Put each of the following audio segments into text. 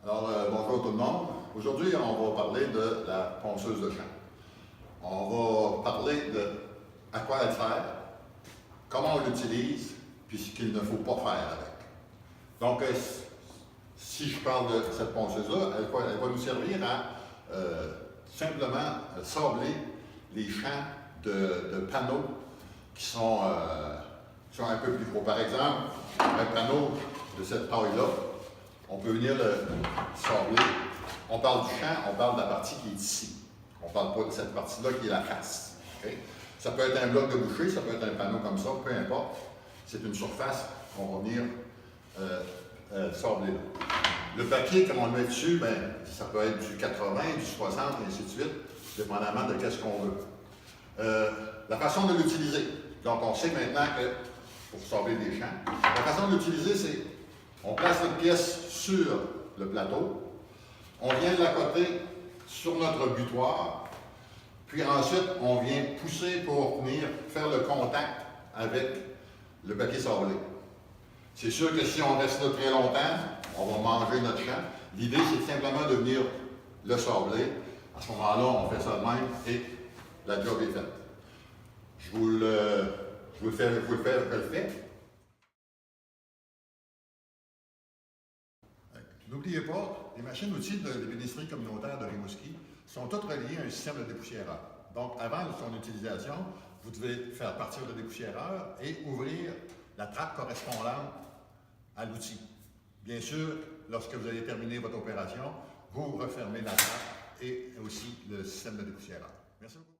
Bonjour tout le monde. Aujourd'hui, on va parler de la ponceuse de champ. On va parler de à quoi elle sert, comment on l'utilise, puis ce qu'il ne faut pas faire avec. Donc, si je parle de cette ponceuse-là, elle va nous servir à simplement sabler les champs de panneaux qui sont un peu plus gros. Par exemple, un panneau de cette taille-là, on peut venir le sabler. On parle du champ, on parle de la partie qui est ici. On ne parle pas de cette partie-là qui est la face. Okay? Ça peut être un bloc de boucher, ça peut être un panneau comme ça, peu importe. C'est une surface qu'on va venir sabler là. Le papier, comme on le met dessus, ça peut être du 80, du 60, et ainsi de suite, dépendamment de ce qu'on veut. La façon de l'utiliser. Donc, on sait maintenant que pour sabler des champs, la façon de l'utiliser, c'est on place notre pièce sur le plateau, on vient de la côté sur notre butoir, puis ensuite, on vient pousser pour venir faire le contact avec le papier sablé. C'est sûr que si on reste là très longtemps, on va manger notre champ. L'idée, c'est simplement de venir le sabler. À ce moment-là, on fait ça de même et la job est faite. Je vous le fais. N'oubliez pas, les machines-outils de l'ébénisterie communautaire de Rimouski sont toutes reliées à un système de dépoussiéreur. Donc, avant son utilisation, vous devez faire partir le dépoussiéreur et ouvrir la trappe correspondante à l'outil. Bien sûr, lorsque vous allez terminer votre opération, vous refermez la trappe et aussi le système de dépoussiéreur. Merci beaucoup.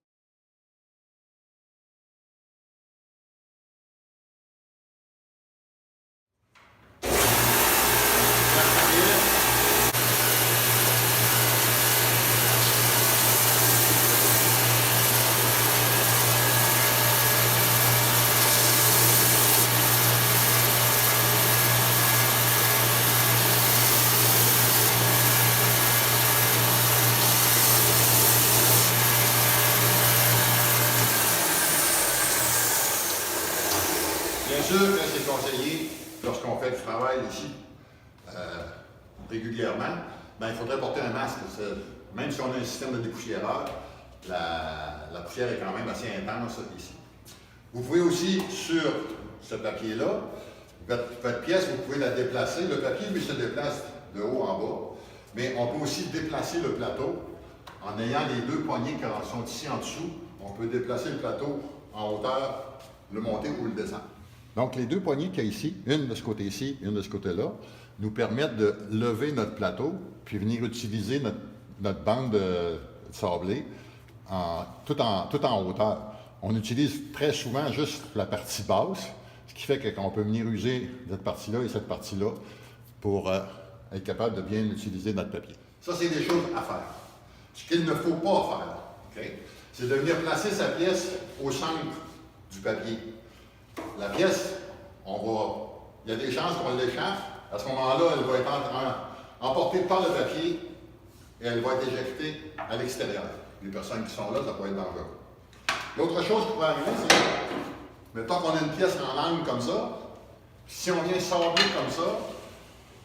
Bien sûr que c'est conseillé, lorsqu'on fait du travail ici régulièrement, il faudrait porter un masque. Même si on a un système de dépoussiéreur, la poussière est quand même assez intense ici. Vous pouvez aussi, sur ce papier-là, votre pièce, vous pouvez la déplacer. Le papier, lui, se déplace de haut en bas, mais on peut aussi déplacer le plateau en ayant les deux poignées qui sont ici en dessous. On peut déplacer le plateau en hauteur, le monter ou le descendre. Donc, les deux poignées qu'il y a ici, une de ce côté-ci, une de ce côté-là, nous permettent de lever notre plateau, puis venir utiliser notre bande sablée tout en hauteur. On utilise très souvent juste la partie basse, ce qui fait qu'on peut venir user cette partie-là et cette partie-là pour être capable de bien utiliser notre papier. Ça, c'est des choses à faire. Ce qu'il ne faut pas faire, okay, c'est de venir placer sa pièce au centre du papier. La pièce, il y a des chances qu'on l'échappe. À ce moment-là, elle va être emportée par le papier et elle va être éjectée à l'extérieur. Les personnes qui sont là, ça peut être dangereux. L'autre chose qui pourrait arriver, c'est, mettons qu'on a une pièce en angle comme ça, si on vient sabler comme ça,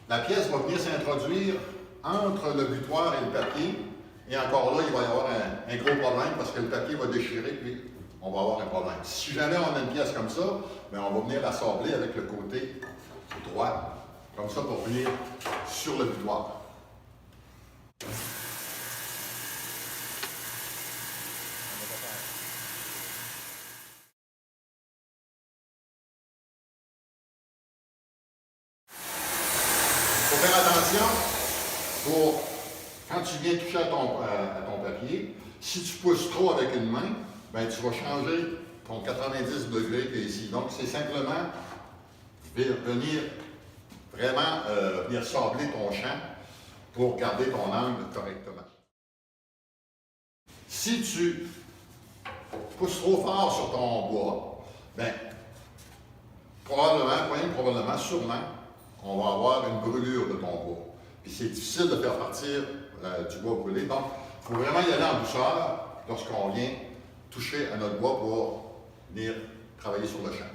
la pièce va venir s'introduire entre le butoir et le papier, et encore là, il va y avoir un gros problème parce que le papier va déchirer, puis on va avoir un problème. Si jamais on a une pièce comme ça, on va venir la sabler avec le côté droit, comme ça pour venir sur le butoir. Il faut faire attention quand tu viens toucher à ton papier, si tu pousses trop avec une main, tu vas changer ton 90 degrés qui est ici. Donc, c'est simplement venir vraiment venir sabler ton champ pour garder ton angle correctement. Si tu pousses trop fort sur ton bois, probablement, sûrement, on va avoir une brûlure de ton bois. Puis c'est difficile de faire partir du bois brûlé. Donc, il faut vraiment y aller en douceur lorsqu'on vient toucher à notre bois pour venir travailler sur le champ.